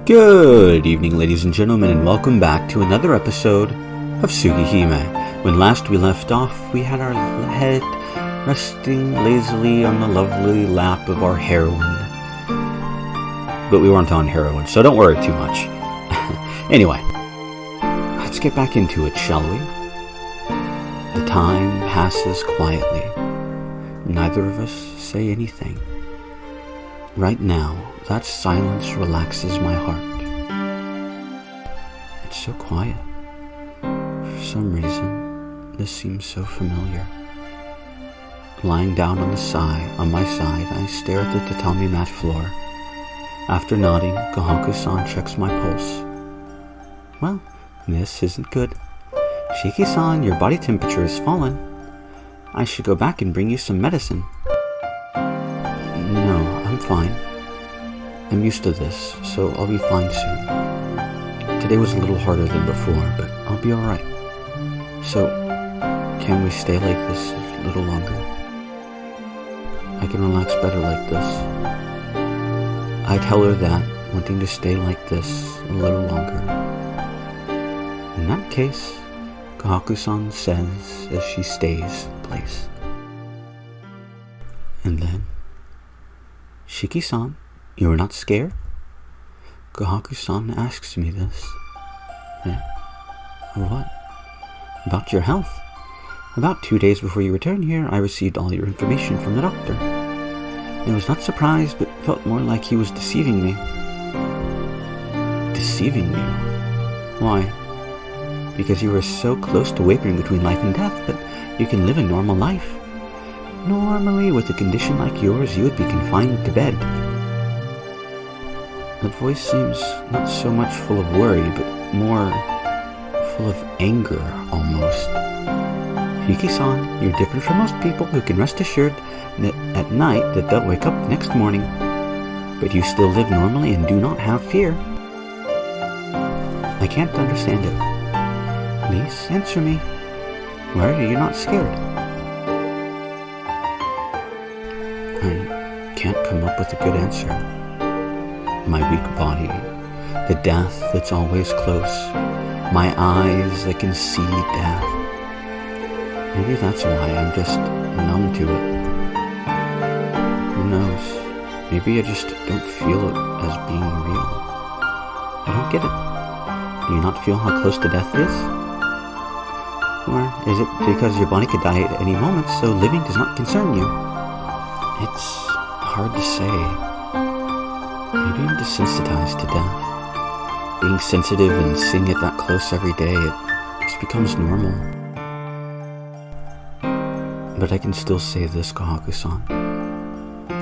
Good evening, ladies and gentlemen, and welcome back to another episode of Tsukihime. When last we left off, we had our head resting lazily on the lovely lap of our heroine. But we weren't on heroin, so don't worry too much. Anyway, let's get back into it, shall we? The time passes quietly. Neither of us say anything. Right now, that silence relaxes my heart. It's so quiet. For some reason, this seems so familiar. Lying down on my side, I stare at the tatami mat floor. After nodding, Kohaku-san checks my pulse. Well, this isn't good. Shiki-san, your body temperature has fallen. I should go back and bring you some medicine. No, I'm fine. I'm used to this, so I'll be fine soon. Today was a little harder than before, but I'll be alright. So, can we stay like this a little longer? I can relax better like this. I tell her that, wanting to stay like this a little longer. In that case, Kohaku-san says as she stays in place. And then, Shiki-san, you are not scared? Kohaku-san asks me this. What? About your health. About 2 days before you returned here, I received all your information from the doctor. I was not surprised, but felt more like he was deceiving me. Deceiving you? Why? Because you were so close to wavering between life and death, but you can live a normal life. Normally, with a condition like yours, you would be confined to bed. That voice seems not so much full of worry, but more full of anger, almost. Shiki-san, you're different from most people who can rest assured that at night that they'll wake up next morning. But you still live normally and do not have fear. I can't understand it. Please answer me. Why are you not scared? I can't come up with a good answer. My weak body, the death that's always close, my eyes that can see death. Maybe that's why I'm just numb to it. Who knows? Maybe I just don't feel it as being real. I don't get it. Do you not feel how close to death is? Or is it because your body could die at any moment, so living does not concern you? It's hard to say. Maybe I'm desensitized to death. Being sensitive and seeing it that close every day, it just becomes normal. But I can still say this, Kohaku-san.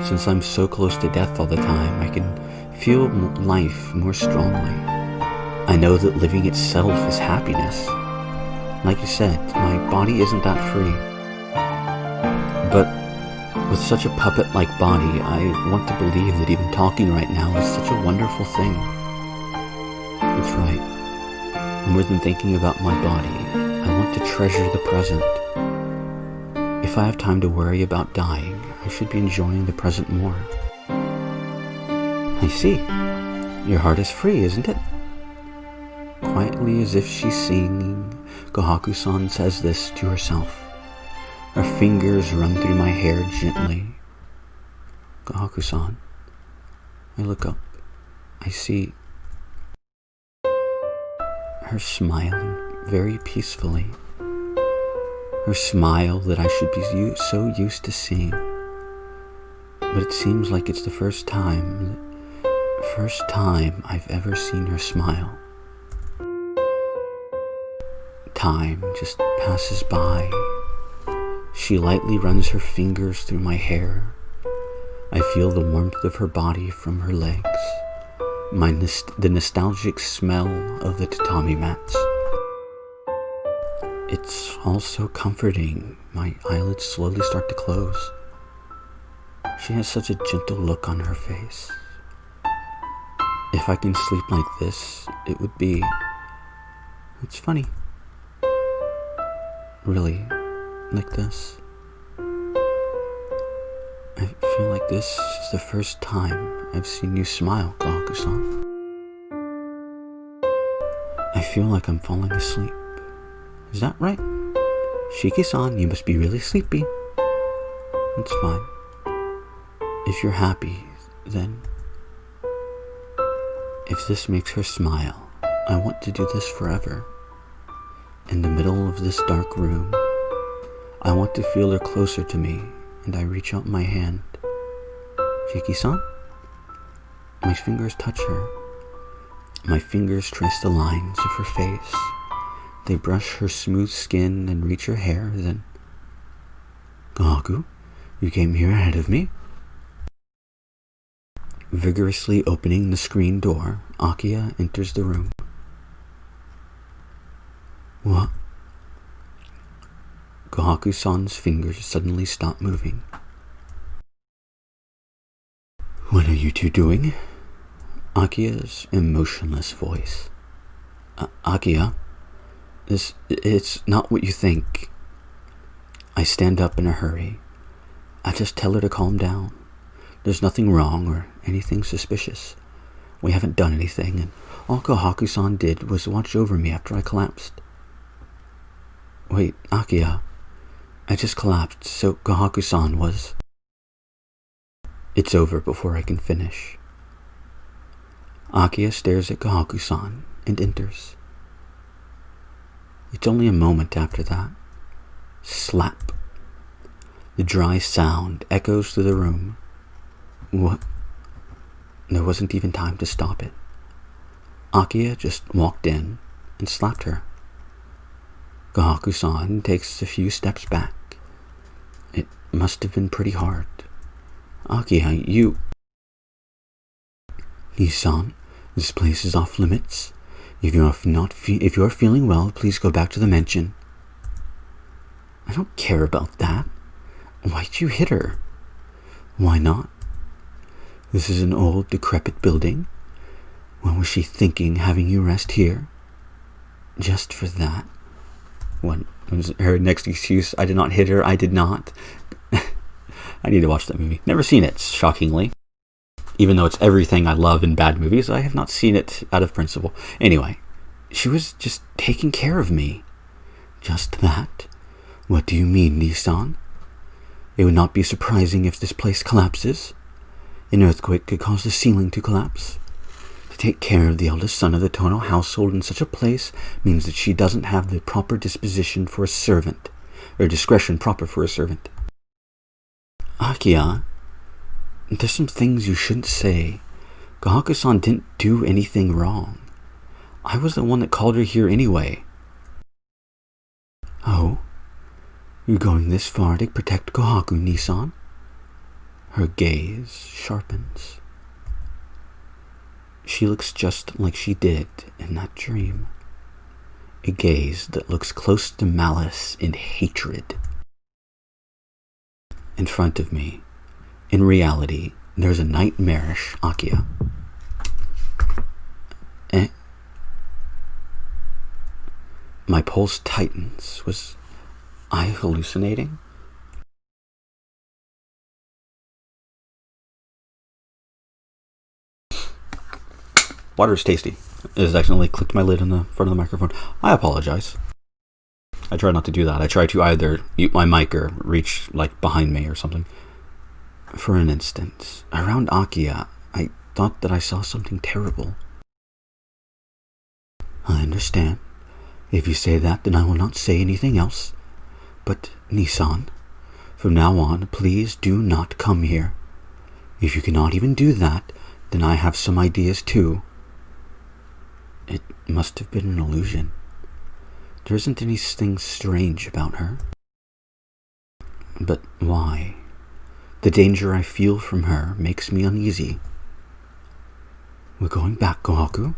Since I'm so close to death all the time, I can feel life more strongly. I know that living itself is happiness. Like you said, my body isn't that free. But with such a puppet-like body, I want to believe that even talking right now is such a wonderful thing. That's right. More than thinking about my body, I want to treasure the present. If I have time to worry about dying, I should be enjoying the present more. I see. Your heart is free, isn't it? Quietly, as if she's singing, Kohaku-san says this to herself. Her fingers run through my hair gently. Kohaku-san. I look up. I see her smiling very peacefully. Her smile that I should be so used to seeing. But it seems like it's the first time I've ever seen her smile. Time just passes by. She lightly runs her fingers through my hair. I feel the warmth of her body from her legs. The nostalgic smell of the tatami mats. It's all so comforting. My eyelids slowly start to close. She has such a gentle look on her face. If I can sleep like this, it would be... It's funny. Really, like this. I feel like this is the first time I've seen you smile, Kohaku-san. feel like I'm falling asleep. Is that right? Shiki-san, you must be really sleepy. It's fine. If you're happy, then... If this makes her smile, I want to do this forever. In the middle of this dark room, I want to feel her closer to me, and I reach out my hand. Shiki-san? My fingers touch her. My fingers trace the lines of her face. They brush her smooth skin and reach her hair, then... Kohaku, you came here ahead of me? Vigorously opening the screen door, Akiya enters the room. What? Kohaku-san's fingers suddenly stop moving. What are you two doing? Akiya's emotionless voice. Akiya, it's not what you think. I stand up in a hurry. I just tell her to calm down. There's nothing wrong or anything suspicious. We haven't done anything, and all Kohaku-san did was watch over me after I collapsed. Wait, Akiya, I just collapsed, so Kohaku-san was... It's over before I can finish. Akiya stares at Kohaku-san and enters. It's only a moment after that. Slap. The dry sound echoes through the room. What? There wasn't even time to stop it. Akiya just walked in and slapped her. Kohaku-san takes a few steps back. It must have been pretty hard. Akiya, you... Nii-san, this place is off limits. If you're feeling well, please go back to the mansion. I don't care about that. Why'd you hit her? Why not? This is an old, decrepit building. What was she thinking, having you rest here? Just for that? What was her next excuse? I did not hit her. I did not. I need to watch that movie. Never seen it, shockingly. Even though it's everything I love in bad movies, I have not seen it out of principle. Anyway, she was just taking care of me. Just that? What do you mean, Nii-san? It would not be surprising if this place collapses. An earthquake could cause the ceiling to collapse. To take care of the eldest son of the Tono household in such a place means that she doesn't have the proper disposition for a servant, or discretion proper for a servant. Akiya, there's some things you shouldn't say. Kohaku-san didn't do anything wrong. I was the one that called her here anyway. Oh? You're going this far to protect Kohaku, Nii-san? Her gaze sharpens. She looks just like she did in that dream. A gaze that looks close to malice and hatred. In front of me, in reality, there's a nightmarish Akiya. My pulse tightens. Was I hallucinating? Water is tasty. It has accidentally clicked my lid in the front of the microphone. I apologize. I try not to do that. I try to either mute my mic or reach like behind me or something. For an instant, around Akiya, I thought that I saw something terrible. I understand. If you say that, then I will not say anything else. But, Nii-san, from now on, please do not come here. If you cannot even do that, then I have some ideas too. It must have been an illusion. There isn't anything strange about her. But why? The danger I feel from her makes me uneasy. We're going back, Kohaku.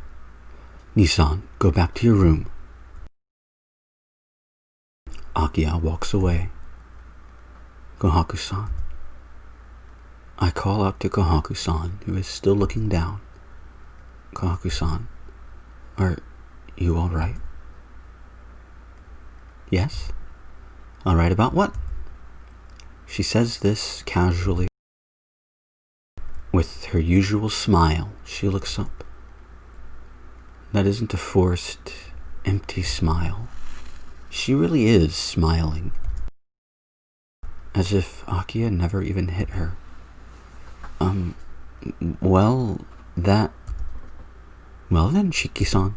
Nii-san, go back to your room. Akiya walks away. Kohaku-san. I call out to Kohaku-san, who is still looking down. Kohaku-san, are you all right? Yes? All right about what? She says this casually. With her usual smile, she looks up. That isn't a forced empty smile. She really is smiling. As if Akiya never even hit her. Well then, Shiki-san,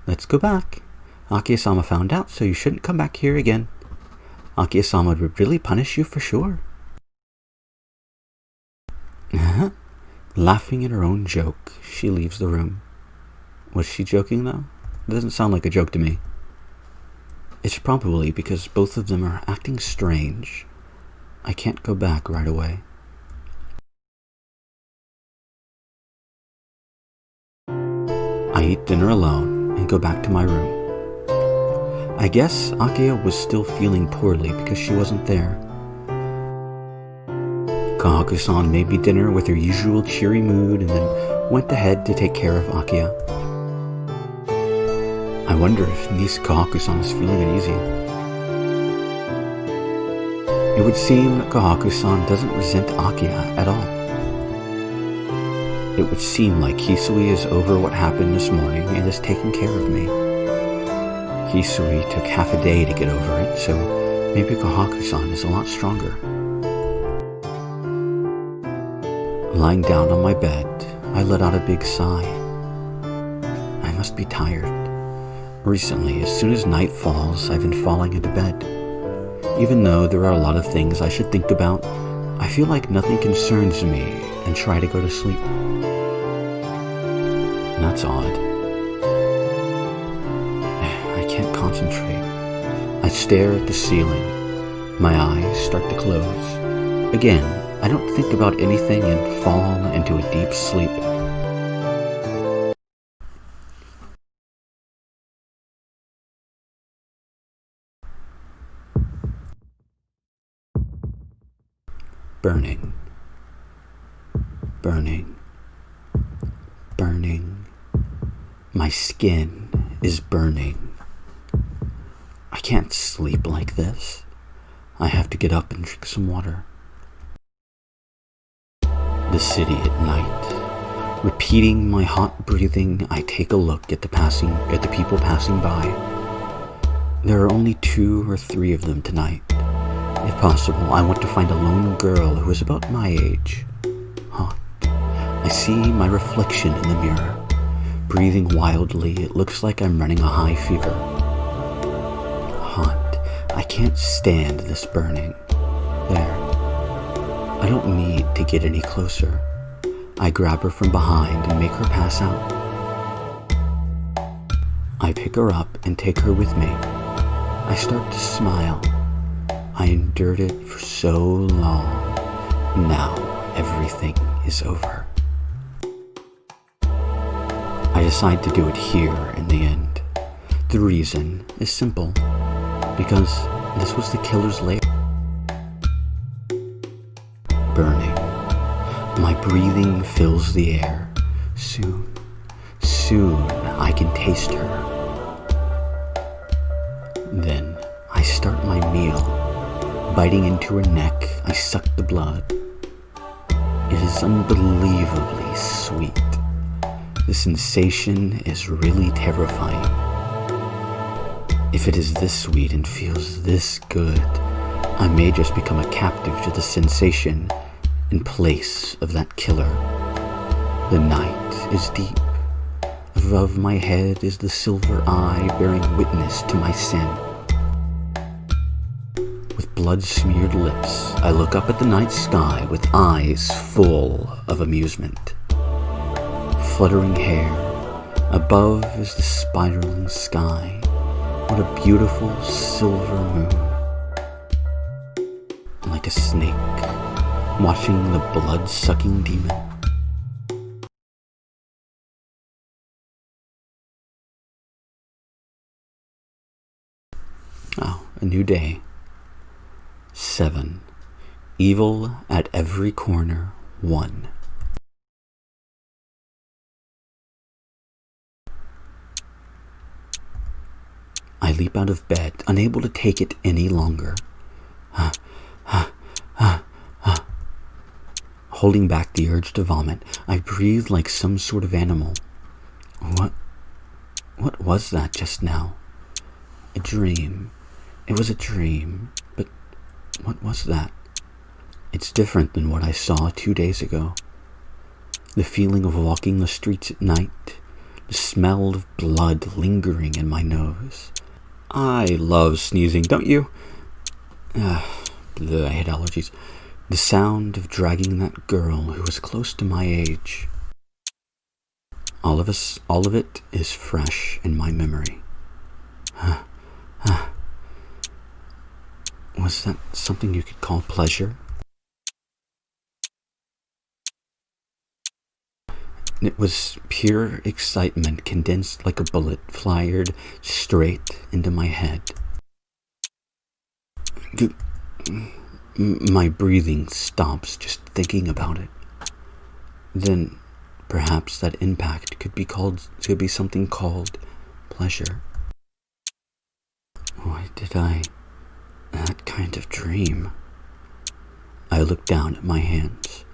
let's go back. Akiya-sama found out, so you shouldn't come back here again. Akiya-sama would really punish you for sure. Laughing at her own joke, she leaves the room. Was she joking though? It doesn't sound like a joke to me. It's probably because both of them are acting strange. I can't go back right away. I eat dinner alone and go back to my room. I guess Akiya was still feeling poorly because she wasn't there. Kohaku-san made me dinner with her usual cheery mood and then went ahead to take care of Akiya. I wonder if niece Kohaku-san is feeling uneasy. It would seem that Kohaku-san doesn't resent Akiya at all. It would seem like Hisui is over what happened this morning and is taking care of me. Hisui took half a day to get over it, so maybe Kohaku-san is a lot stronger. Lying down on my bed, I let out a big sigh. I must be tired. Recently, as soon as night falls, I've been falling into bed. Even though there are a lot of things I should think about, I feel like nothing concerns me and try to go to sleep. That's odd. I can't concentrate. I stare at the ceiling. My eyes start to close. Again, I don't think about anything and fall into a deep sleep. Burning. Burning. Burning. My skin is burning. I can't sleep like this. I have to get up and drink some water. The city at night. Repeating my hot breathing, I take a look at the people passing by. There are only 2 or 3 of them tonight. If possible, I want to find a lone girl who is about my age. Hot. I see my reflection in the mirror. Breathing wildly, it looks like I'm running a high fever. Hot. I can't stand this burning. There. I don't need to get any closer. I grab her from behind and make her pass out. I pick her up and take her with me. I start to smile. I endured it for so long. Now everything is over. I decide to do it here in the end. The reason is simple. Because this was the killer's lair. Burning. My breathing fills the air. Soon I can taste her. Then I start my meal. Biting into her neck, I suck the blood. It is unbelievably sweet. The sensation is really terrifying. If it is this sweet and feels this good, I may just become a captive to the sensation in place of that killer. The night is deep. Above my head is the silver eye bearing witness to my sin. With blood-smeared lips, I look up at the night sky with eyes full of amusement. Fluttering hair, above is the spiraling sky. What a beautiful silver moon. Like a snake, watching the blood-sucking demon. Oh, a new day. 7. Evil at every corner. 1. I leap out of bed, unable to take it any longer. Holding back the urge to vomit, I breathe like some sort of animal. What was that just now? A dream. It was a dream. But what was that? It's different than what I saw 2 days ago. The feeling of walking the streets at night, the smell of blood lingering in my nose. I love sneezing, don't you? I hate allergies. The sound of dragging that girl who was close to my age. All of it is fresh in my memory. Was that something you could call pleasure? It was pure excitement condensed like a bullet fired straight into my head. My breathing stops just thinking about it. Then perhaps that impact could be something called pleasure. Why did I... that kind of dream? I looked down at my hands.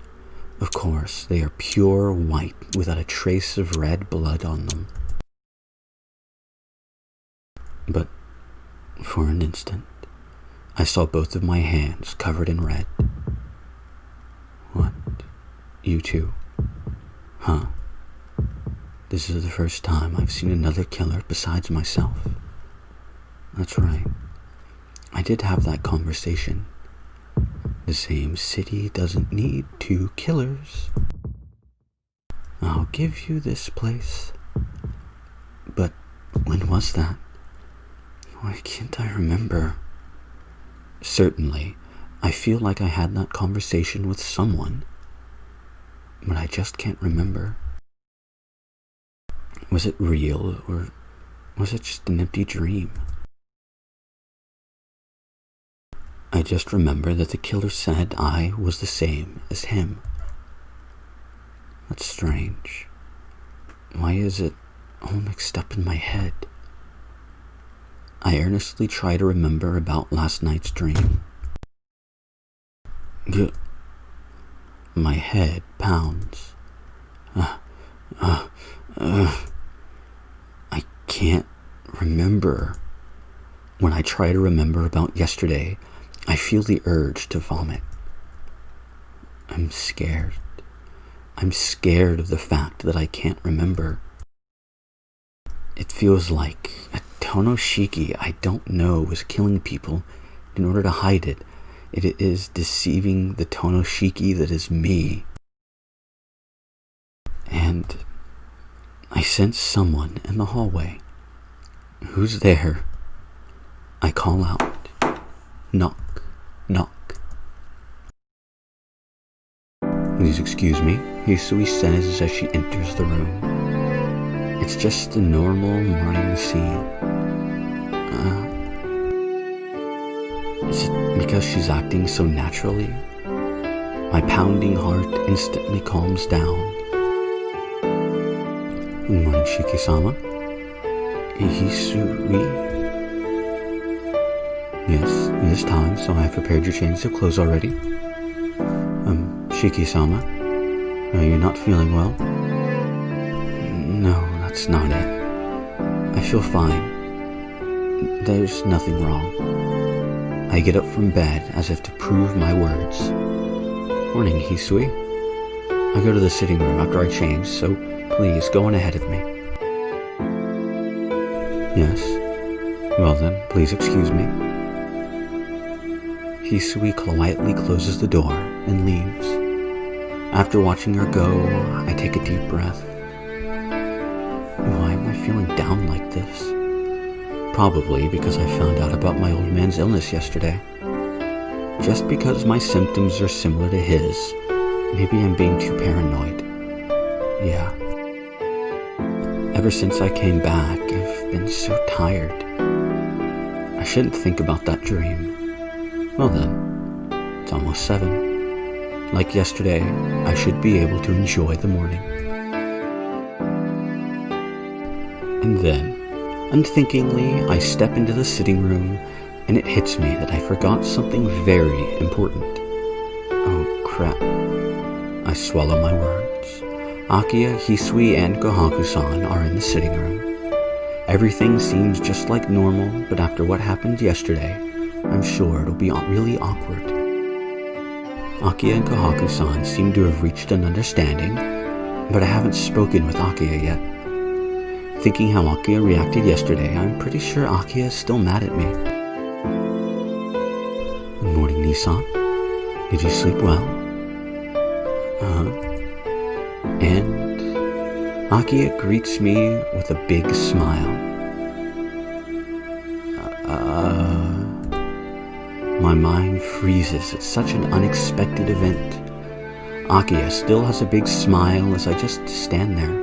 Of course, they are pure white without a trace of red blood on them. But for an instant, I saw both of my hands covered in red. What? You too? Huh. This is the first time I've seen another killer besides myself. That's right. I did have that conversation. The same city doesn't need 2 killers. I'll give you this place. But when was that? Why can't I remember? Certainly, I feel like I had that conversation with someone, but I just can't remember. Was it real, or was it just an empty dream? I just remember that the killer said I was the same as him. That's strange. Why is it all mixed up in my head? I earnestly try to remember about last night's dream. My head pounds. I can't remember. When I try to remember about yesterday, I feel the urge to vomit. I'm scared. I'm scared of the fact that I can't remember. It feels like a Tonoshiki I don't know was killing people in order to hide it. It is deceiving the Tonoshiki that is me. And I sense someone in the hallway. Who's there? I call out. Knock. Knock. Please excuse me, Hisui says as she enters the room. It's just a normal morning scene. Is it because she's acting so naturally? My pounding heart instantly calms down. Good morning, Shiki-sama. Hisui? Yes, it is time, so I have prepared your change of clothes already. Shiki-sama, are you not feeling well? No, that's not it. I feel fine. There's nothing wrong. I get up from bed as if to prove my words. Morning, Hisui. I go to the sitting room after I change, so please go on ahead of me. Yes? Well then, please excuse me. Hisui quietly closes the door and leaves. After watching her go, I take a deep breath. Why am I feeling down like this? Probably because I found out about my old man's illness yesterday. Just because my symptoms are similar to his, maybe I'm being too paranoid. Yeah. Ever since I came back, I've been so tired. I shouldn't think about that dream. Well then, it's almost 7. Like yesterday, I should be able to enjoy the morning. And then, unthinkingly, I step into the sitting room, and it hits me that I forgot something very important. Oh crap. I swallow my words. Akiya, Hisui, and Kohaku-san are in the sitting room. Everything seems just like normal, but after what happened yesterday, I'm sure it'll be really awkward. Akiya and Kohaku-san seem to have reached an understanding, but I haven't spoken with Akiya yet. Thinking how Akiya reacted yesterday, I'm pretty sure Akiya is still mad at me. Good morning, Nissan. Did you sleep well? And Akiya greets me with a big smile. My mind freezes at such an unexpected event. Akiya still has a big smile as I just stand there.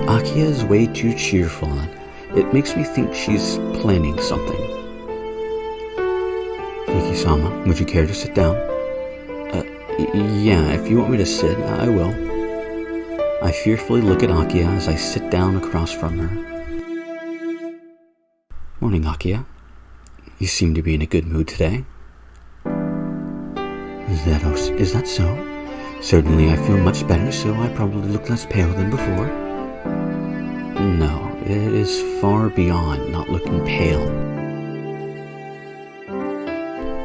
Akiya is way too cheerful, and it makes me think she's planning something. Yuki-sama, would you care to sit down? Yeah, if you want me to sit, I will. I fearfully look at Akiya as I sit down across from her. Morning, Akiya. You seem to be in a good mood today. Is that so? Certainly I feel much better, so I probably look less pale than before. No, it is far beyond not looking pale.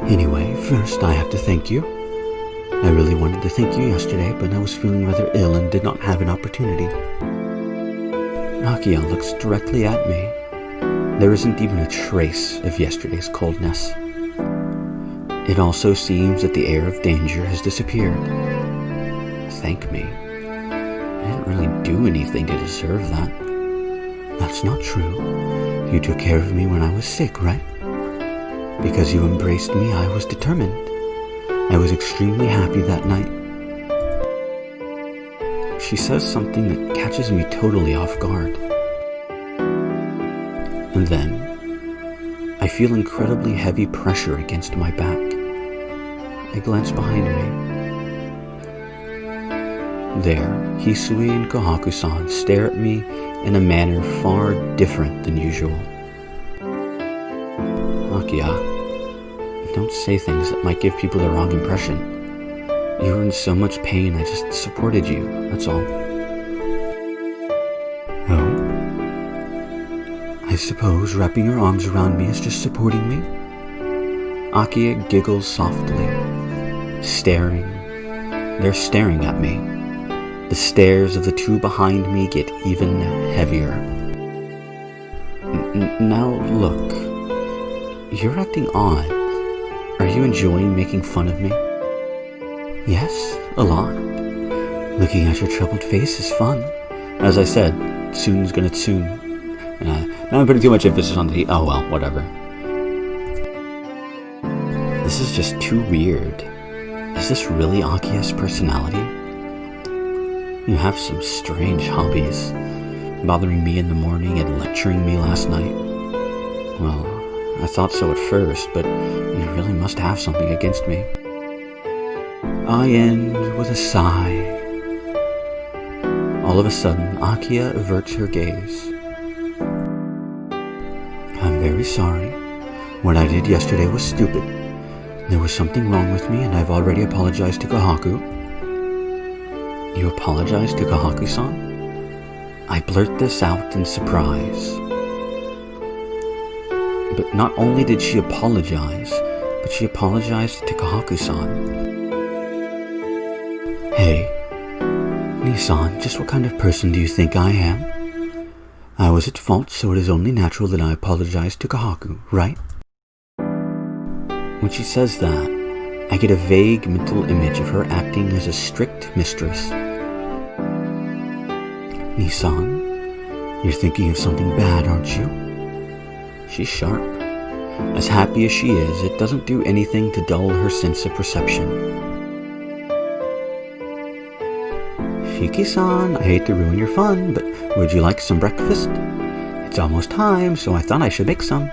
Anyway, first I have to thank you. I really wanted to thank you yesterday, but I was feeling rather ill and did not have an opportunity. Akiya looks directly at me. There isn't even a trace of yesterday's coldness. It also seems that the air of danger has disappeared. Thank me. I didn't really do anything to deserve that. That's not true. You took care of me when I was sick, right? Because you embraced me, I was determined. I was extremely happy that night. She says something that catches me totally off guard. And then, I feel incredibly heavy pressure against my back. I glance behind me. There, Hisui and Kohaku-san stare at me in a manner far different than usual. Akiya, don't say things that might give people the wrong impression. You were in so much pain, I just supported you, that's all. Oh? I suppose wrapping your arms around me is just supporting me? Akiya giggles softly, staring. They're staring at me. The stares of the two behind me get even heavier. Now look, you're acting odd. Are you enjoying making fun of me? Yes, a lot. Looking at your troubled face is fun. As I said, tsune's gonna tsune. Now I'm putting too much emphasis on the oh well, whatever. This is just too weird. Is this really Akiya's personality? You have some strange hobbies. Bothering me in the morning and lecturing me last night. Well, I thought so at first, but you really must have something against me. I end with a sigh. All of a sudden, Akiya averts her gaze. I'm very sorry. What I did yesterday was stupid. There was something wrong with me, and I've already apologized to Kohaku. You apologized to Kohaku-san? I blurt this out in surprise. But not only did she apologize, but she apologized to Kohaku-san. Hey, Nissan, just what kind of person do you think I am? I was at fault, so it is only natural that I apologize to Kohaku, right? When she says that, I get a vague mental image of her acting as a strict mistress. Nissan, you're thinking of something bad, aren't you? She's sharp. As happy as she is, it doesn't do anything to dull her sense of perception. Shiki-san, I hate to ruin your fun, but would you like some breakfast? It's almost time, so I thought I should make some.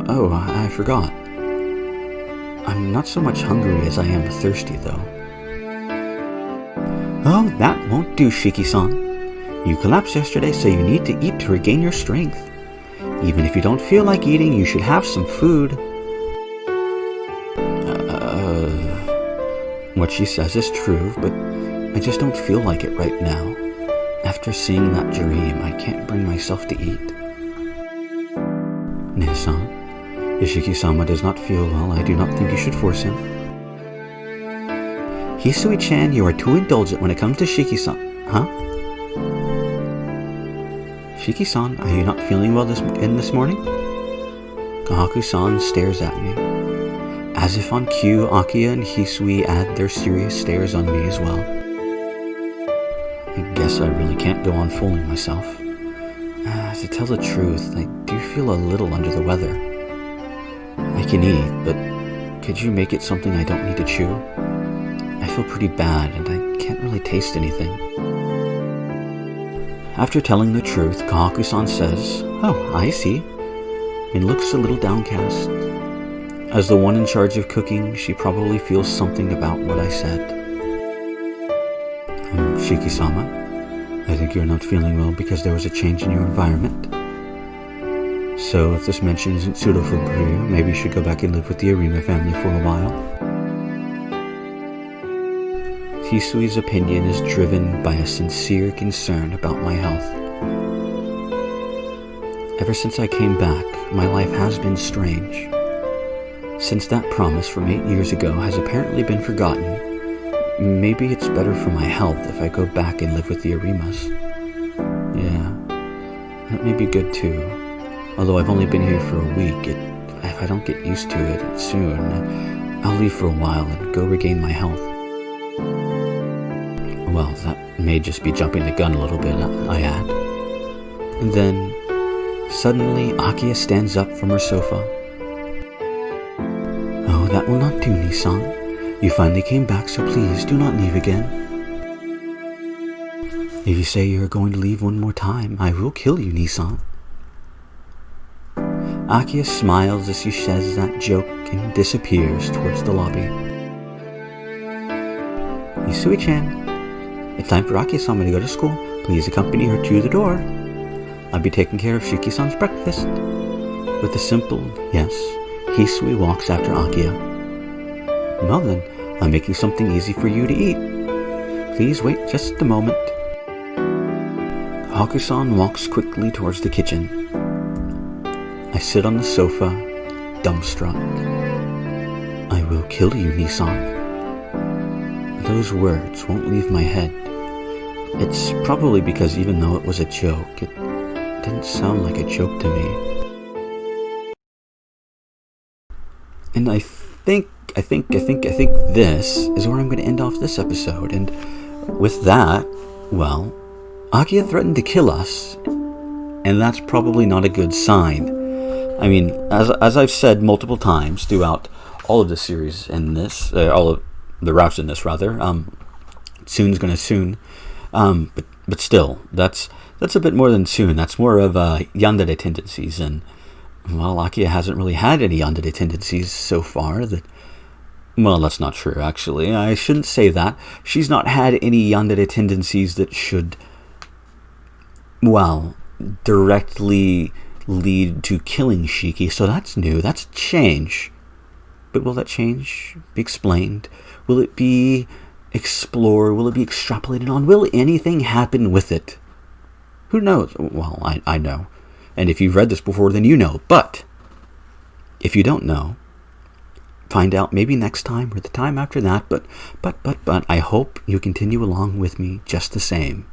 Oh, I forgot. I'm not so much hungry as I am thirsty, though. Oh, that won't do, Shiki-san. You collapsed yesterday, so you need to eat to regain your strength. Even if you don't feel like eating, you should have some food. What she says is true, but I just don't feel like it right now. After seeing that dream, I can't bring myself to eat. Ne-san, if Shiki-sama does not feel well, I do not think you should force him. Hisui-chan, you are too indulgent when it comes to Shiki-san. Huh? Shiki-san, are you not feeling well this morning? Kohaku-san stares at me. As if on cue, Akiya and Hisui add their serious stares on me as well. I guess I really can't go on fooling myself. To tell the truth, I do feel a little under the weather. I can eat, but could you make it something I don't need to chew? I feel pretty bad and I can't really taste anything. After telling the truth, Kohaku-san says, "Oh, I see," and looks a little downcast. As the one in charge of cooking, she probably feels something about what I said. Shiki-sama, I think you're not feeling well because there was a change in your environment. So if this mention isn't suitable for you, maybe you should go back and live with the Arima family for a while. Hisui's opinion is driven by a sincere concern about my health. Ever since I came back, my life has been strange. Since that promise from 8 years ago has apparently been forgotten, maybe it's better for my health if I go back and live with the Arimas. Yeah, that may be good too. Although I've only been here for a week, if I don't get used to it soon, I'll leave for a while and go regain my health. Well, that may just be jumping the gun a little bit, I add. And then, suddenly, Akiya stands up from her sofa. Oh, that will not do, Nisan. You finally came back, so please do not leave again. If you say you're going to leave one more time, I will kill you, Nisan. Akiya smiles as she says that joke and disappears towards the lobby. Hisui-chan, it's time for Akiya-sama to go to school. Please accompany her to the door. I'll be taking care of Shiki-san's breakfast. With a simple yes, Hisui walks after Akiya. Well then, I'm making something easy for you to eat. Please wait just a moment. Kohaku-san walks quickly towards the kitchen. I sit on the sofa, dumbstruck. I will kill you, Nisan. Those words won't leave my head. It's probably because even though it was a joke, it didn't sound like a joke to me. And I think this is where I'm going to end off this episode. And with that, well, Akiya threatened to kill us, and that's probably not a good sign. I mean, as I've said multiple times throughout all of the series in this, all of the routes in this rather, soon's gonna soon, but still, that's a bit more than soon. That's more of yandere tendencies, and well, Akiya hasn't really had any yandere tendencies so far. Well, that's not true, actually. I shouldn't say that. She's not had any yandere tendencies that should, well, directly lead to killing Shiki, so that's new. That's a change. But will that change be explained? Will it be explored? Will it be extrapolated on? Will anything happen with it? Who knows? Well, I know. And if you've read this before, then you know. But if you don't know, find out maybe next time or the time after that. But I hope you continue along with me just the same.